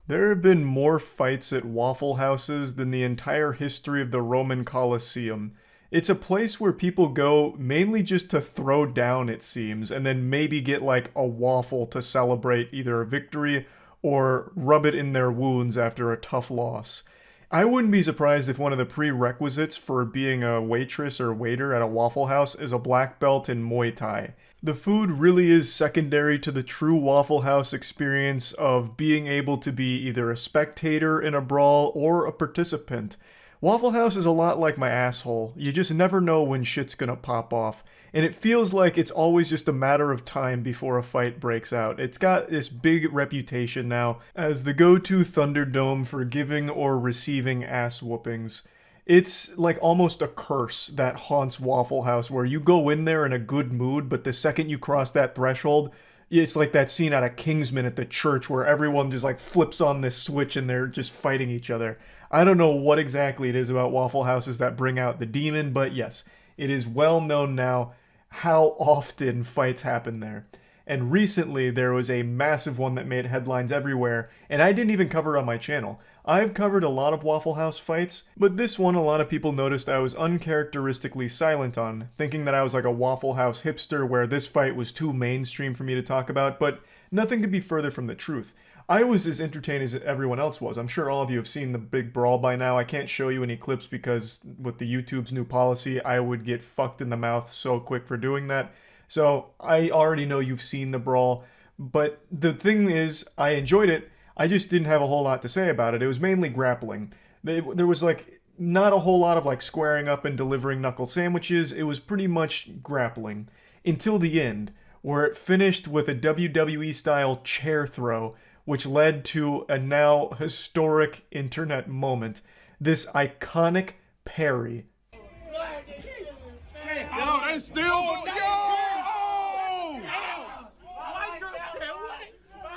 There have been more fights at Waffle Houses than the entire history of the Roman Colosseum. It's a place where people go mainly just to throw down, it seems, and then maybe get like a waffle to celebrate either a victory or rub it in their wounds after a tough loss. I wouldn't be surprised if one of the prerequisites for being a waitress or waiter at a Waffle House is a black belt in Muay Thai. The food really is secondary to the true Waffle House experience of being able to be either a spectator in a brawl or a participant. Waffle House is a lot like my asshole. You just never know when shit's gonna pop off. And it feels like it's always just a matter of time before a fight breaks out. It's got this big reputation now as the go-to Thunderdome for giving or receiving ass whoopings. It's like almost a curse that haunts Waffle House where you go in there in a good mood, but the second you cross that threshold, it's like that scene out of Kingsman at the church where everyone just like flips on this switch and they're just fighting each other. I don't know what exactly it is about Waffle Houses that bring out the demon, but yes, it is well known now how often fights happen there. And recently there was a massive one that made headlines everywhere, and I didn't even cover it on my channel. I've covered a lot of Waffle House fights, but this one a lot of people noticed I was uncharacteristically silent on, thinking that I was like a Waffle House hipster where this fight was too mainstream for me to talk about, but nothing could be further from the truth. I was as entertained as everyone else was. I'm sure all of you have seen the big brawl by now. I can't show you any clips because with the YouTube's new policy, I would get fucked in the mouth so quick for doing that. So I already know you've seen the brawl, but the thing is, I enjoyed it. I just didn't have a whole lot to say about it. It was mainly grappling. There was like not a whole lot of like squaring up and delivering knuckle sandwiches. It was pretty much grappling until the end, where it finished with a WWE style chair throw, which led to a now historic internet moment. This iconic parry. Yo, they still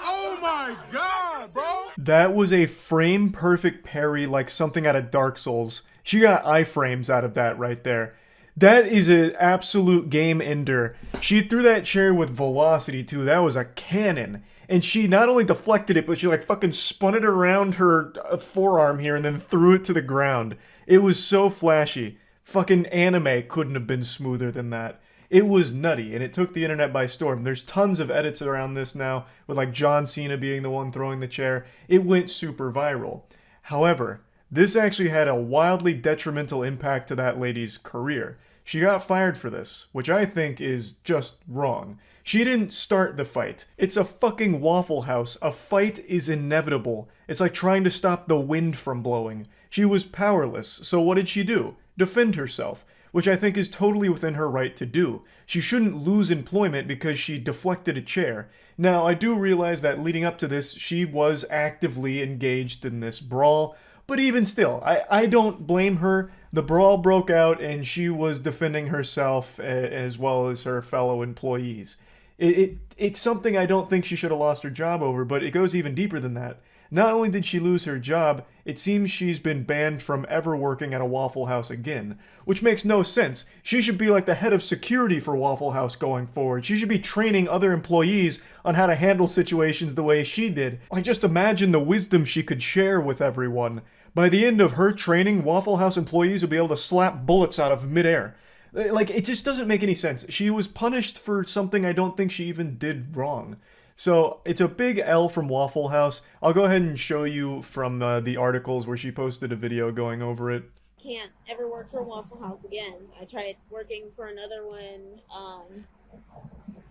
Oh my god, bro! That was a frame perfect parry like something out of Dark Souls. She got iframes out of that right there. That is an absolute game ender. She threw that chair with velocity too. That was a cannon. And she not only deflected it, but she like fucking spun it around her forearm here and then threw it to the ground. It was so flashy. Fucking anime couldn't have been smoother than that. It was nutty, and it took the internet by storm. There's tons of edits around this now, with like John Cena being the one throwing the chair. It went super viral. However, this actually had a wildly detrimental impact to that lady's career. She got fired for this, which I think is just wrong. She didn't start the fight. It's a fucking Waffle House. A fight is inevitable. It's like trying to stop the wind from blowing. She was powerless, so what did she do? Defend herself, which I think is totally within her right to do. She shouldn't lose employment because she deflected a chair. Now, I do realize that leading up to this, she was actively engaged in this brawl, but even still, I don't blame her. The brawl broke out and she was defending herself as well as her fellow employees. It's something I don't think she should have lost her job over, but it goes even deeper than that. Not only did she lose her job, it seems she's been banned from ever working at a Waffle House again. Which makes no sense. She should be like the head of security for Waffle House going forward. She should be training other employees on how to handle situations the way she did. Like, just imagine the wisdom she could share with everyone. By the end of her training, Waffle House employees will be able to slap bullets out of midair. Like, it just doesn't make any sense. She was punished for something I don't think she even did wrong. So it's a big L from Waffle House. I'll go ahead and show you from the articles where she posted a video going over it. Can't ever work for Waffle House again. I tried working for another one,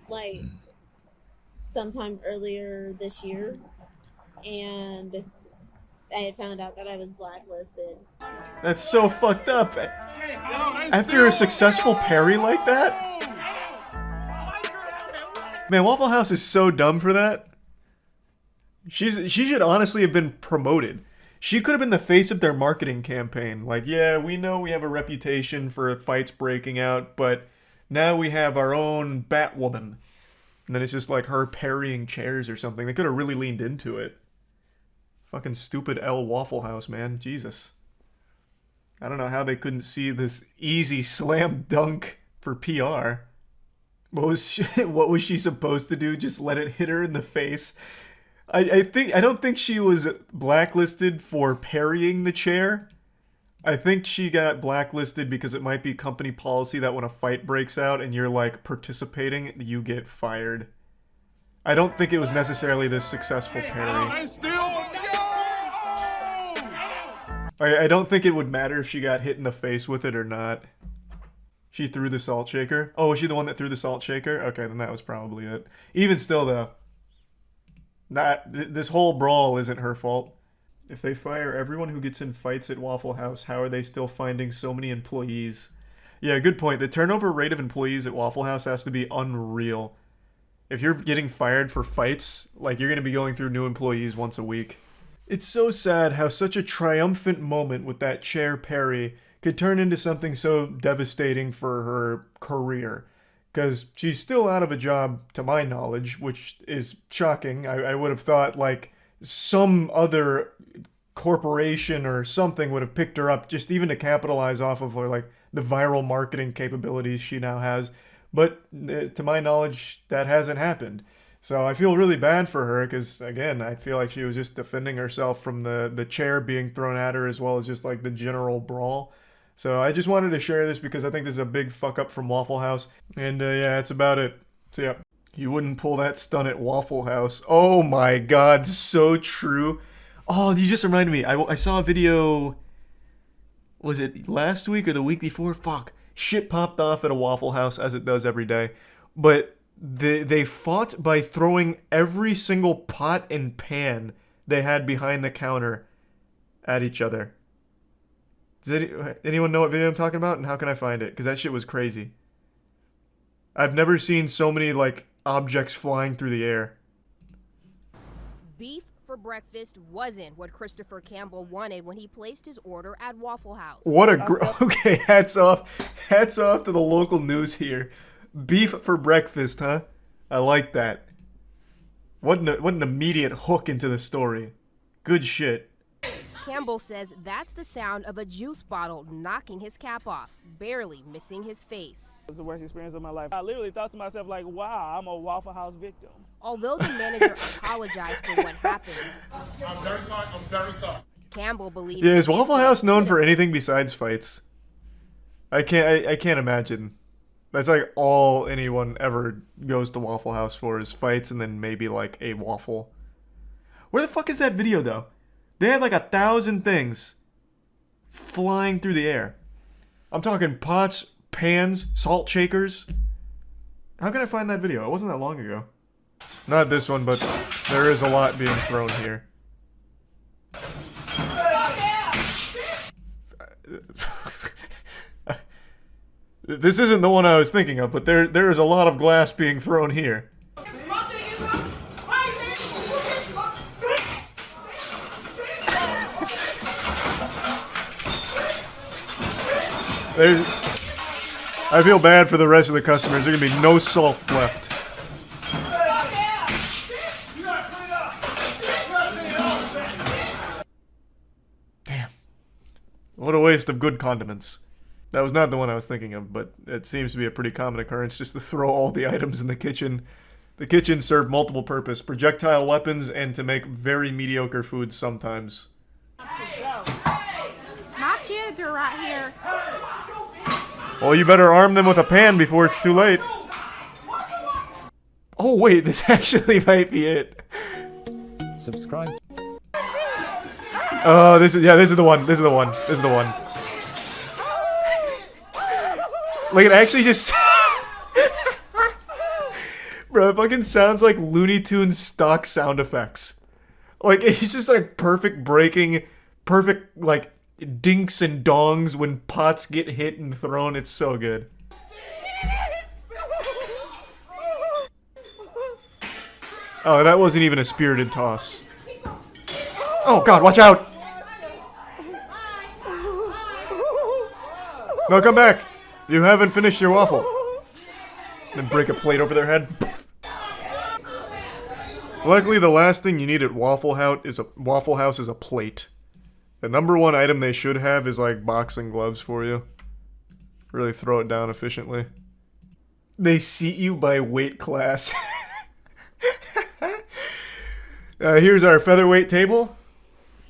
like sometime earlier this year, and I had found out that I was blacklisted. That's so fucked up. After a successful parry like that? Man, Waffle House is so dumb for that. She should honestly have been promoted. She could have been the face of their marketing campaign. Like, yeah, we know we have a reputation for fights breaking out, but now we have our own Batwoman. And then it's just like her parrying chairs or something. They could have really leaned into it. Fucking stupid L Waffle House, man. Jesus. I don't know how they couldn't see this easy slam dunk for PR. What was she supposed to do? Just let it hit her in the face? I don't think she was blacklisted for parrying the chair. I think she got blacklisted because it might be company policy that when a fight breaks out and you're like participating, you get fired. I don't think it was necessarily this successful parry. They still. I don't think it would matter if she got hit in the face with it or not. She threw the salt shaker. Oh, was she the one that threw the salt shaker? Okay, then that was probably it. Even still, though, this whole brawl isn't her fault. If they fire everyone who gets in fights at Waffle House, how are they still finding so many employees? Yeah, good point. The turnover rate of employees at Waffle House has to be unreal. If you're getting fired for fights, like, you're going to be going through new employees once a week. It's so sad how such a triumphant moment with that chair parry could turn into something so devastating for her career. Because she's still out of a job, to my knowledge, which is shocking. I would have thought, like, some other corporation or something would have picked her up just even to capitalize off of her, like, the viral marketing capabilities she now has. But to my knowledge, that hasn't happened. So I feel really bad for her because, again, I feel like she was just defending herself from the chair being thrown at her as well as just like the general brawl. So I just wanted to share this because I think this is a big fuck up from Waffle House. And yeah, that's about it. So yeah, you wouldn't pull that stunt at Waffle House. Oh my god, so true. Oh, you just reminded me. I saw a video, was it last week or the week before? Fuck. Shit popped off at a Waffle House as it does every day. But they fought by throwing every single pot and pan they had behind the counter at each other. Does anyone know what video I'm talking about, and how can I find it? Because that shit was crazy. I've never seen so many, like, objects flying through the air. Beef for breakfast wasn't what Christopher Campbell wanted when he placed his order at Waffle House. What a okay, hats off to the local news here. Beef for breakfast, huh? I like that. What an immediate hook into the story. Good shit. Campbell says that's the sound of a juice bottle knocking his cap off, barely missing his face. It was the worst experience of my life. I literally thought to myself, like, wow, I'm a Waffle House victim. Although the manager apologized for what happened, I'm very sorry. Campbell believes... Yeah, is Waffle House known for anything besides fights? I can't imagine. That's like all anyone ever goes to Waffle House for is fights and then maybe like a waffle. Where the fuck is that video though? They had like 1,000 things flying through the air. I'm talking pots, pans, salt shakers. How can I find that video? It wasn't that long ago. Not this one, but there is a lot being thrown here. This isn't the one I was thinking of, but there is a lot of glass being thrown here. I feel bad for the rest of the customers. There's gonna be no salt left. Damn. What a waste of good condiments. That was not the one I was thinking of, but it seems to be a pretty common occurrence just to throw all the items in the kitchen. The kitchen served multiple purpose, projectile weapons, and to make very mediocre food sometimes. My kids are right here. Well, you better arm them with a pan before it's too late. Oh wait, this actually might be it. Subscribe. Oh, this is the one. Like, it actually just... Bro, it fucking sounds like Looney Tunes stock sound effects. Like, it's just like perfect breaking, perfect, like, dinks and dongs when pots get hit and thrown. It's so good. Oh, that wasn't even a spirited toss. Oh god, watch out! No, come back! You haven't finished your waffle. Then break a plate over their head. Luckily, the last thing you need at Waffle House is a plate. The #1 item they should have is like boxing gloves for you. Really throw it down efficiently. They seat you by weight class. Here's our featherweight table.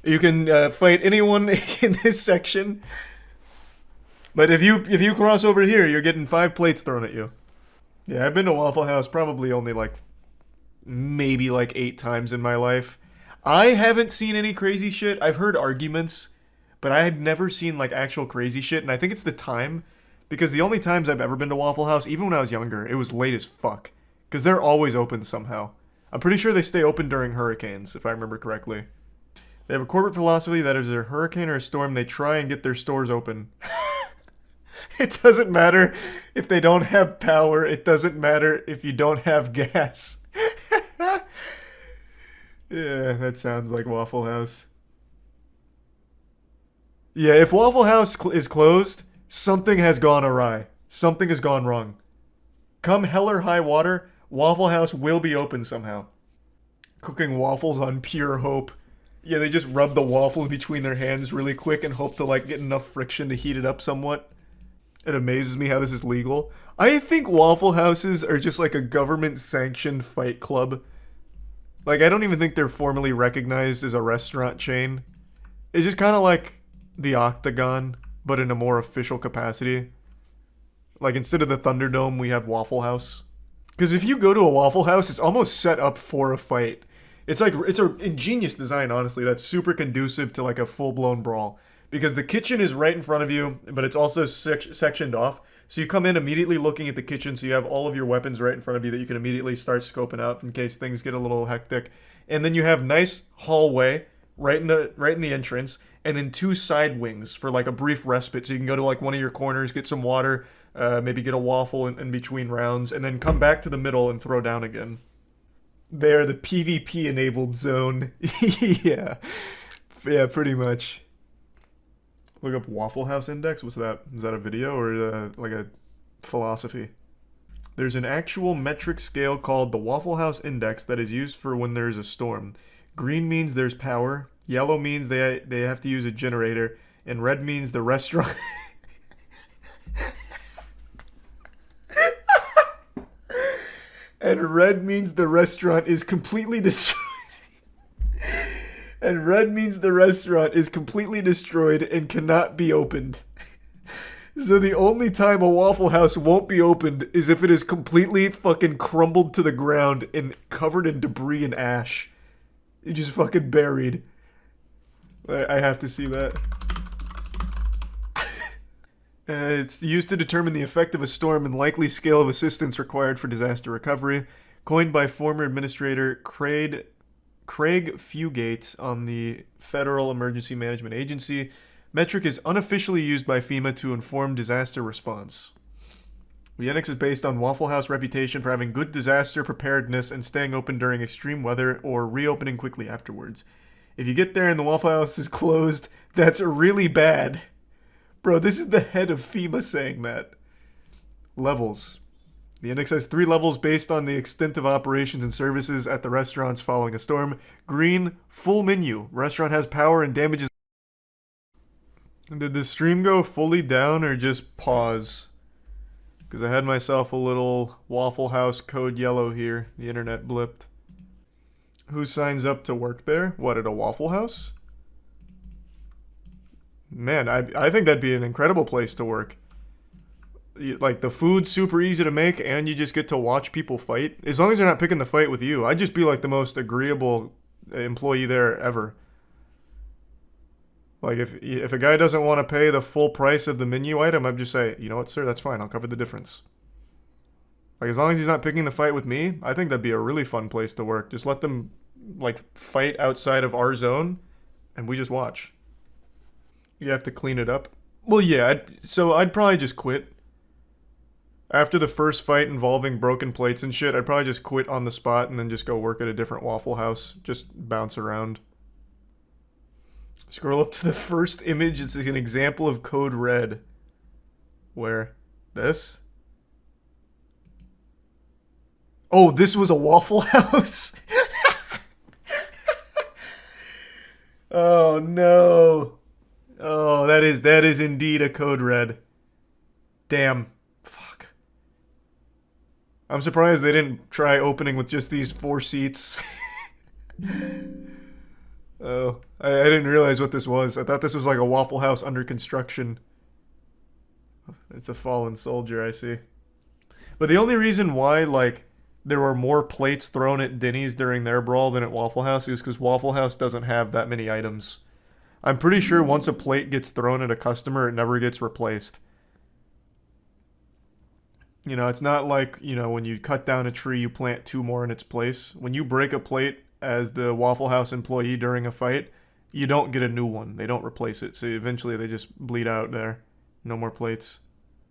You can fight anyone in this section. But if you cross over here, you're getting 5 plates thrown at you. Yeah, I've been to Waffle House probably only maybe 8 times in my life. I haven't seen any crazy shit. I've heard arguments, but I had never seen actual crazy shit, and I think it's the time, because the only times I've ever been to Waffle House, even when I was younger, it was late as fuck. Because they're always open somehow. I'm pretty sure they stay open during hurricanes, if I remember correctly. They have a corporate philosophy that if there's a hurricane or a storm, they try and get their stores open. It doesn't matter if they don't have power. It doesn't matter if you don't have gas. Yeah, that sounds like Waffle House. Yeah, if Waffle House is closed, something has gone awry. Something has gone wrong. Come hell or high water, Waffle House will be open somehow. Cooking waffles on pure hope. Yeah, they just rub the waffle between their hands really quick and hope to get enough friction to heat it up somewhat. It amazes me how this is legal. I think Waffle Houses are just a government-sanctioned fight club. I don't even think they're formally recognized as a restaurant chain. It's just kind of like the Octagon, but in a more official capacity. Instead of the Thunderdome, we have Waffle House. Because if you go to a Waffle House, it's almost set up for a fight. It's an ingenious design, honestly, that's super conducive to a full-blown brawl. Because the kitchen is right in front of you, but it's also sectioned off. So you come in immediately looking at the kitchen, so you have all of your weapons right in front of you that you can immediately start scoping out in case things get a little hectic. And then you have nice hallway right in the entrance, and then 2 side wings for a brief respite. So you can go to one of your corners, get some water, maybe get a waffle in between rounds, and then come back to the middle and throw down again. They're the PvP enabled zone. Yeah, pretty much. Look up Waffle House Index. What's that? Is that a video or a philosophy? There's an actual metric scale called the Waffle House Index that is used for when there's a storm. Green means there's power. Yellow means they have to use a generator. And red means the restaurant... And red means the restaurant is completely destroyed. And red means the restaurant is completely destroyed and cannot be opened. So the only time a Waffle House won't be opened is if it is completely fucking crumbled to the ground and covered in debris and ash. It just fucking buried. I have to see that. It's used to determine the effect of a storm and likely scale of assistance required for disaster recovery. Coined by former Administrator Craig Fugate on the Federal Emergency Management Agency, metric is unofficially used by FEMA to inform disaster response. The index is based on Waffle House reputation for having good disaster preparedness and staying open during extreme weather or reopening quickly afterwards. If you get there and the Waffle House is closed, that's really bad. Bro, this is the head of FEMA saying that. Levels. The index has 3 levels based on the extent of operations and services at the restaurants following a storm. Green, full menu. Restaurant has power and damages. Did the stream go fully down or just pause? Because I had myself a little Waffle House code yellow here. The internet blipped. Who signs up to work there? What, at a Waffle House? Man, I think that'd be an incredible place to work. The food's super easy to make, and you just get to watch people fight. As long as they're not picking the fight with you, I'd just be the most agreeable employee there ever. If a guy doesn't want to pay the full price of the menu item, I'd just say, you know what, sir, that's fine. I'll cover the difference. As long as he's not picking the fight with me, I think that'd be a really fun place to work. Just let them fight outside of our zone, and we just watch. You have to clean it up. Well, yeah. I'd probably just quit. After the first fight involving broken plates and shit, I'd probably just quit on the spot and then just go work at a different Waffle House. Just bounce around. Scroll up to the first image. It's an example of code red. Where? This? Oh, this was a Waffle House? Oh, no. Oh, that is indeed a code red. Damn. Fuck. I'm surprised they didn't try opening with just these 4 seats. Oh, I didn't realize what this was. I thought this was like a Waffle House under construction. It's a fallen soldier, I see. But the only reason why, like, there were more plates thrown at Denny's during their brawl than at Waffle House is because Waffle House doesn't have that many items. I'm pretty sure once a plate gets thrown at a customer, it never gets replaced. You know, it's not like, you know, when you cut down a tree, you plant 2 more in its place. When you break a plate as the Waffle House employee during a fight, you don't get a new one. They don't replace it. So eventually they just bleed out there. No more plates.